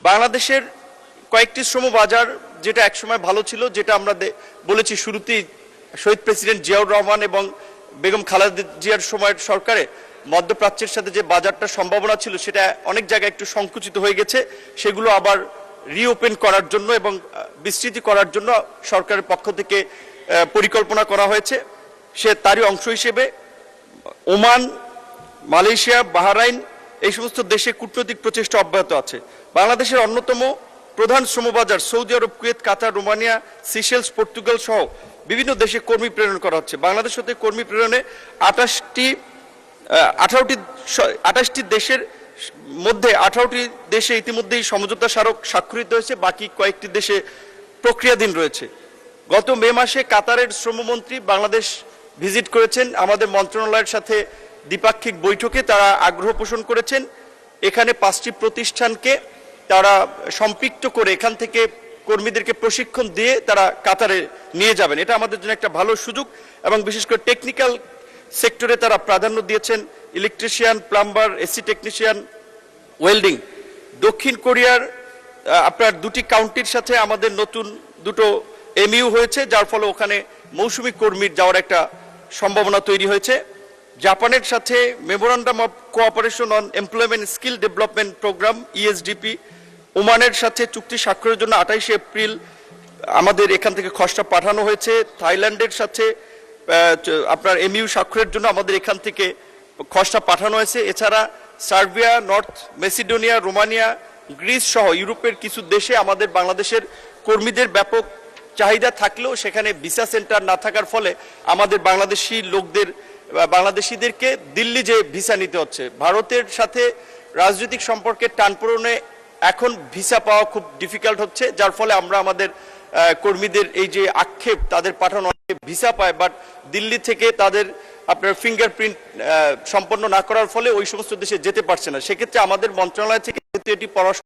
বাংলাদেশের কয়েকটি শ্রম বাজার যেটা একসময় ভালো ছিল, যেটা আমরা বলেছি শুরুতেই, শহীদ প্রেসিডেন্ট জিয়াউর রহমান এবং বেগম খালেদা জিয়ার সময়ের সরকারে মধ্যপ্রাচ্যের সাথে যে বাজারটা সম্ভাবনা ছিল সেটা অনেক জায়গায় একটু সংকুচিত হয়ে গেছে। সেগুলো আবার রিওপেন করার জন্য এবং বিস্তৃতি করার জন্য সরকারের পক্ষ থেকে পরিকল্পনা করা হয়েছে। তারই অংশ হিসেবে ওমান, মালয়েশিয়া, বাহরাইন এই সমস্ত দেশে কূটনৈতিক প্রচেষ্টা অব্যাহত আছে। বাংলাদেশের অন্যতম প্রধান শ্রমবাজার সৌদি আরব, কুয়েত, কাতার, রোমানিয়া, সিশেলস, পর্তুগাল সহ বিভিন্ন দেশে কর্মী প্রেরণ করা হচ্ছে। বাংলাদেশ হতে কর্মী প্রেরণে 28টি দেশের মধ্যে 18টি দেশে ইতিমধ্যেই সমঝোতা স্মারক স্বাক্ষরিত হয়েছে, বাকি কয়েকটি দেশে প্রক্রিয়াধীন রয়েছে। গত মে মাসে কাতারের শ্রমমন্ত্রী বাংলাদেশ ভিজিট করেছেন। আমাদের মন্ত্রণালয়ের সাথে দ্বিপাক্ষিক বৈঠকে তারা আগ্রহ পোষণ করেছেন এখানে 5টি প্রতিষ্ঠানকে তারা সম্পৃক্ত করে এখান থেকে কর্মীদেরকে প্রশিক্ষণ দিয়ে তারা কাতারে নিয়ে যাবেন। এটা আমাদের জন্য একটা ভালো সুযোগ এবং বিশেষ করে টেকনিক্যাল সেক্টরে তারা প্রাধান্য দিয়েছেন। Electrician, plumber, AC technician, welding. দক্ষিণ কোরিয়ার আপনার 2টি কাউন্টির সাথে আমাদের নতুন 2টো এমইউ হয়েছে, যার ফলে ওখানে মৌসুমী কর্মীর যাওয়ার একটা সম্ভাবনা তৈরি হয়েছে। জাপানের সাথে memorandum of cooperation on employment skill development programme ESDP. ওমানের সাথে চুক্তি স্বাক্ষরের জন্য 28 এপ্রিল আমাদের এখান থেকে খসড়া পাঠানো হয়েছে। থাইল্যান্ডের সাথে আপনার এমইউ স্বাক্ষরের জন্য আমাদের এখান থেকে খসড়া পাঠানো হয়েছে। এছাড়া Serbia, north Macedonia, Romania, Greece সহ ইউরোপের কিছু দেশে আমাদের বাংলাদেশের কর্মীদের ব্যাপক চাহিদা থাকলেও সেখানে ভিসা সেন্টার না থাকার ফলে আমাদের বাংলাদেশিদেরকে দিল্লি যে ভিসা নিতে হচ্ছে। ভারতের সাথে রাজনৈতিক সম্পর্কের টানপোড়েনে এখন ভিসা পাওয়া খুব ডিফিকাল্ট হচ্ছে, যার ফলে আমরা আমাদের কর্মীদের এই যে আক্ষেপ তাদের পাঠানো ভিসা পায়, বাট দিল্লি থেকে তাদের আপনার ফিঙ্গারপ্রিন্ট সম্পন্ন না করার ফলে ওই সমস্ত দেশে যেতে পারছে না। সেক্ষেত্রে আমাদের মন্ত্রণালয় থেকে এটি পরামর্শ